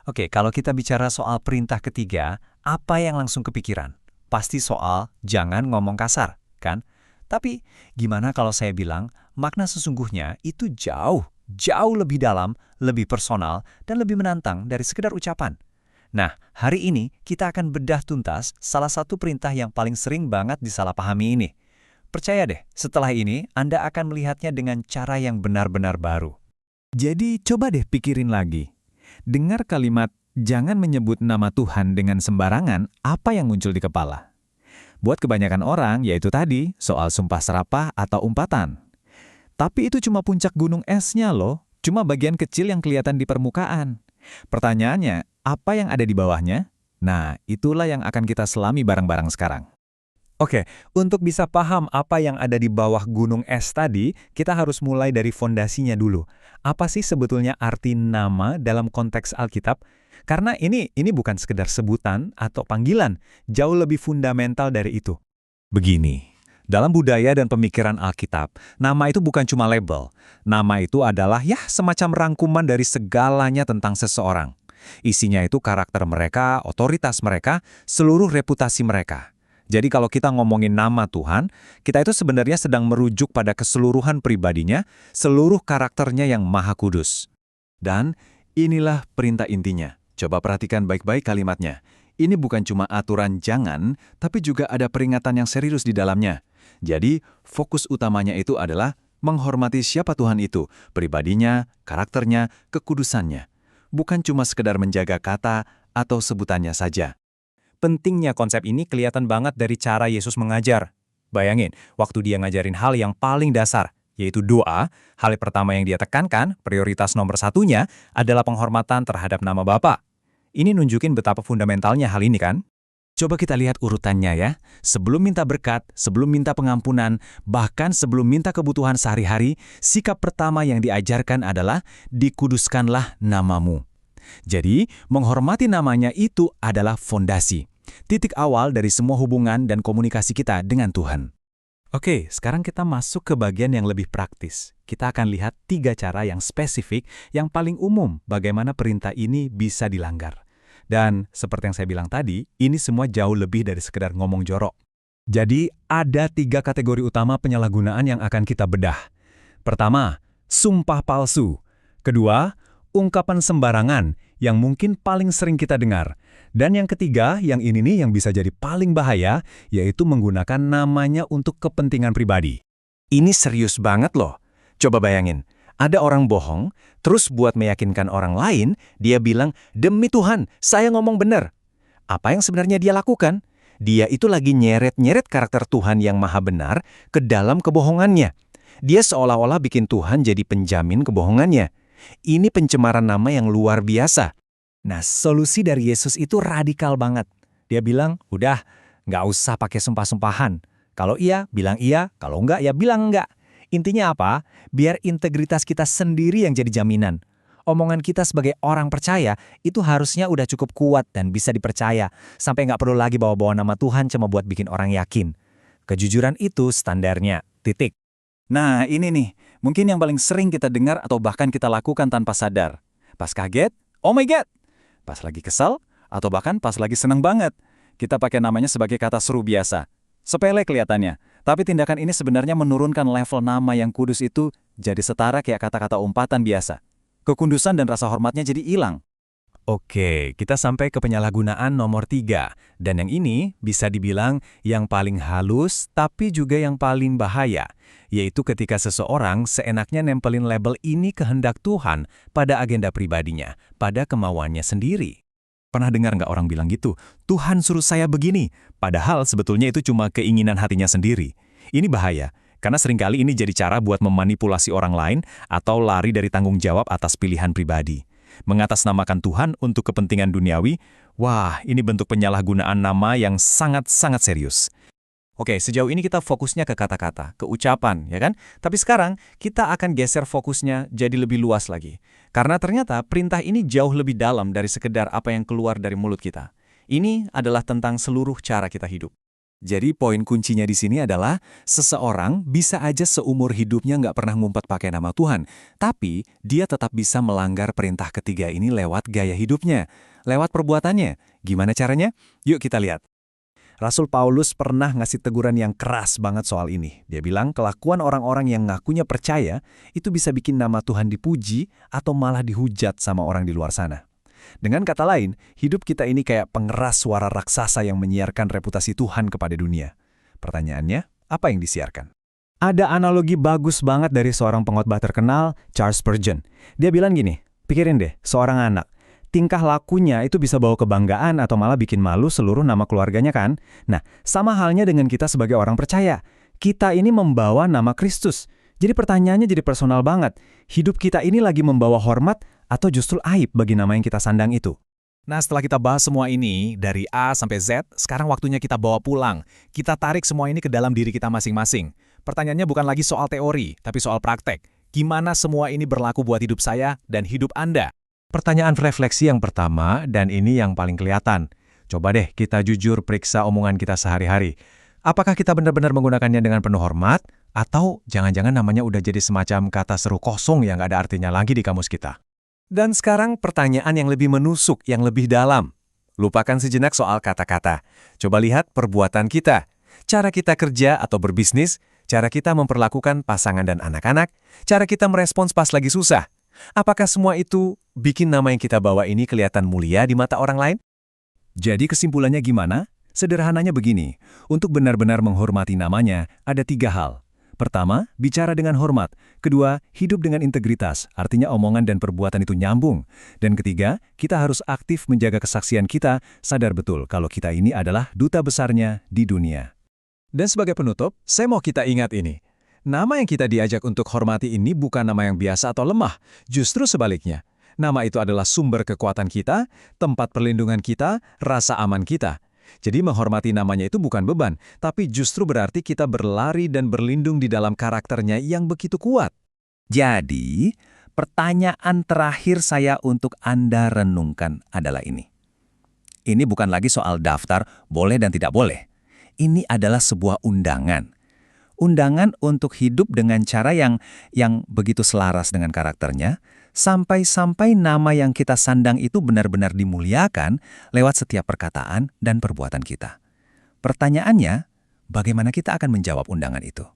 Oke, kalau kita bicara soal perintah ketiga, apa yang langsung kepikiran? Pasti soal jangan ngomong kasar, kan? Tapi gimana kalau saya bilang makna sesungguhnya itu jauh lebih dalam, lebih personal, dan lebih menantang dari sekedar ucapan. Nah, hari ini kita akan bedah tuntas salah satu perintah yang paling sering banget disalahpahami ini. Percaya deh, setelah ini Anda akan melihatnya dengan cara yang benar-benar baru. Jadi coba deh pikirin lagi. Dengar kalimat "jangan menyebut nama Tuhan dengan sembarangan", apa yang muncul di kepala? Buat kebanyakan orang, yaitu tadi, soal sumpah serapah atau umpatan. Tapi itu cuma puncak gunung esnya loh, cuma bagian kecil yang kelihatan di permukaan. Pertanyaannya, apa yang ada di bawahnya? Nah, itulah yang akan kita selami bareng-bareng sekarang. Oke, untuk bisa paham apa yang ada di bawah gunung es tadi, kita harus mulai dari fondasinya dulu. Apa sih sebetulnya arti nama dalam konteks Alkitab? Karena ini bukan sekedar sebutan atau panggilan, jauh lebih fundamental dari itu. Begini, dalam budaya dan pemikiran Alkitab, nama itu bukan cuma label. Nama itu adalah semacam rangkuman dari segalanya tentang seseorang. Isinya itu karakter mereka, otoritas mereka, seluruh reputasi mereka. Jadi kalau kita ngomongin nama Tuhan, kita itu sebenarnya sedang merujuk pada keseluruhan pribadinya, seluruh karakternya yang maha kudus. Dan inilah perintah intinya. Coba perhatikan baik-baik kalimatnya. Ini bukan cuma aturan jangan, tapi juga ada peringatan yang serius di dalamnya. Jadi, fokus utamanya itu adalah menghormati siapa Tuhan itu, pribadinya, karakternya, kekudusannya. Bukan cuma sekedar menjaga kata atau sebutannya saja. Pentingnya konsep ini kelihatan banget dari cara Yesus mengajar. Bayangin, waktu dia ngajarin hal yang paling dasar, yaitu doa, hal pertama yang dia tekankan, prioritas nomor satunya, adalah penghormatan terhadap nama Bapa. Ini nunjukin betapa fundamentalnya hal ini kan? Coba kita lihat urutannya ya. Sebelum minta berkat, sebelum minta pengampunan, bahkan sebelum minta kebutuhan sehari-hari, sikap pertama yang diajarkan adalah dikuduskanlah namamu. Jadi, menghormati namanya itu adalah fondasi. Titik awal dari semua hubungan dan komunikasi kita dengan Tuhan. Oke, sekarang kita masuk ke bagian yang lebih praktis. Kita akan lihat 3 cara yang spesifik, yang paling umum bagaimana perintah ini bisa dilanggar. Dan seperti yang saya bilang tadi, ini semua jauh lebih dari sekedar ngomong jorok. Jadi, ada 3 kategori utama penyalahgunaan yang akan kita bedah. Pertama, sumpah palsu. Kedua, ungkapan sembarangan yang mungkin paling sering kita dengar. Dan yang ketiga, yang ini nih yang bisa jadi paling bahaya, yaitu menggunakan namanya untuk kepentingan pribadi. Ini serius banget loh. Coba bayangin, ada orang bohong, terus buat meyakinkan orang lain, dia bilang, "Demi Tuhan, saya ngomong benar." Apa yang sebenarnya dia lakukan? Dia itu lagi nyeret-nyeret karakter Tuhan yang maha benar ke dalam kebohongannya. Dia seolah-olah bikin Tuhan jadi penjamin kebohongannya. Ini pencemaran nama yang luar biasa. Nah, solusi dari Yesus itu radikal banget. Dia bilang, udah, nggak usah pakai sumpah-sumpahan. Kalau iya, bilang iya. Kalau enggak, ya bilang enggak. Intinya apa? Biar integritas kita sendiri yang jadi jaminan. Omongan kita sebagai orang percaya, itu harusnya udah cukup kuat dan bisa dipercaya. Sampai nggak perlu lagi bawa-bawa nama Tuhan cuma buat bikin orang yakin. Kejujuran itu standarnya, titik. Nah, ini nih, mungkin yang paling sering kita dengar atau bahkan kita lakukan tanpa sadar. Pas kaget, oh my God! Pas lagi kesal, atau bahkan pas lagi seneng banget. Kita pakai namanya sebagai kata seru biasa. Sepele kelihatannya, tapi tindakan ini sebenarnya menurunkan level nama yang kudus itu jadi setara kayak kata-kata umpatan biasa. Kekudusan dan rasa hormatnya jadi hilang. Oke, kita sampai ke penyalahgunaan nomor 3. Dan yang ini bisa dibilang yang paling halus, tapi juga yang paling bahaya. Yaitu ketika seseorang seenaknya nempelin label ini kehendak Tuhan pada agenda pribadinya, pada kemauannya sendiri. Pernah dengar nggak orang bilang gitu? Tuhan suruh saya begini, padahal sebetulnya itu cuma keinginan hatinya sendiri. Ini bahaya, karena seringkali ini jadi cara buat memanipulasi orang lain atau lari dari tanggung jawab atas pilihan pribadi. Mengatasnamakan Tuhan untuk kepentingan duniawi, wah, ini bentuk penyalahgunaan nama yang sangat-sangat serius. Oke, sejauh ini kita fokusnya ke kata-kata, ke ucapan, ya kan? Tapi sekarang kita akan geser fokusnya jadi lebih luas lagi. Karena ternyata perintah ini jauh lebih dalam dari sekedar apa yang keluar dari mulut kita. Ini adalah tentang seluruh cara kita hidup. Jadi poin kuncinya di sini adalah seseorang bisa aja seumur hidupnya nggak pernah ngumpet pakai nama Tuhan, tapi dia tetap bisa melanggar perintah ketiga ini lewat gaya hidupnya, lewat perbuatannya. Gimana caranya? Yuk kita lihat. Rasul Paulus pernah ngasih teguran yang keras banget soal ini. Dia bilang kelakuan orang-orang yang ngakunya percaya itu bisa bikin nama Tuhan dipuji atau malah dihujat sama orang di luar sana. Dengan kata lain, hidup kita ini kayak pengeras suara raksasa yang menyiarkan reputasi Tuhan kepada dunia. Pertanyaannya, apa yang disiarkan? Ada analogi bagus banget dari seorang pengkhotbah terkenal, Charles Spurgeon. Dia bilang gini, pikirin deh, seorang anak. Tingkah lakunya itu bisa bawa kebanggaan atau malah bikin malu seluruh nama keluarganya kan? Nah, sama halnya dengan kita sebagai orang percaya. Kita ini membawa nama Kristus. Jadi pertanyaannya jadi personal banget. Hidup kita ini lagi membawa hormat atau justru aib bagi nama yang kita sandang itu? Nah, setelah kita bahas semua ini, dari A sampai Z, sekarang waktunya kita bawa pulang. Kita tarik semua ini ke dalam diri kita masing-masing. Pertanyaannya bukan lagi soal teori, tapi soal praktek. Gimana semua ini berlaku buat hidup saya dan hidup Anda? Pertanyaan refleksi yang pertama, dan ini yang paling kelihatan. Coba deh kita jujur periksa omongan kita sehari-hari. Apakah kita benar-benar menggunakannya dengan penuh hormat? Atau jangan-jangan namanya udah jadi semacam kata seru kosong yang gak ada artinya lagi di kamus kita? Dan sekarang pertanyaan yang lebih menusuk, yang lebih dalam. Lupakan sejenak soal kata-kata. Coba lihat perbuatan kita. Cara kita kerja atau berbisnis, cara kita memperlakukan pasangan dan anak-anak, cara kita merespons pas lagi susah. Apakah semua itu bikin nama yang kita bawa ini kelihatan mulia di mata orang lain? Jadi kesimpulannya gimana? Sederhananya begini, untuk benar-benar menghormati namanya, ada 3 hal. Pertama, bicara dengan hormat. Kedua, hidup dengan integritas, artinya omongan dan perbuatan itu nyambung. Dan ketiga, kita harus aktif menjaga kesaksian kita, sadar betul kalau kita ini adalah duta besarnya di dunia. Dan sebagai penutup, saya mau kita ingat ini. Nama yang kita diajak untuk hormati ini bukan nama yang biasa atau lemah, justru sebaliknya. Nama itu adalah sumber kekuatan kita, tempat perlindungan kita, rasa aman kita. Jadi menghormati namanya itu bukan beban, tapi justru berarti kita berlari dan berlindung di dalam karakternya yang begitu kuat. Jadi, pertanyaan terakhir saya untuk Anda renungkan adalah ini. Ini bukan lagi soal daftar boleh dan tidak boleh. Ini adalah sebuah undangan. Undangan untuk hidup dengan cara yang begitu selaras dengan karakternya, sampai-sampai nama yang kita sandang itu benar-benar dimuliakan lewat setiap perkataan dan perbuatan kita. Pertanyaannya, bagaimana kita akan menjawab undangan itu?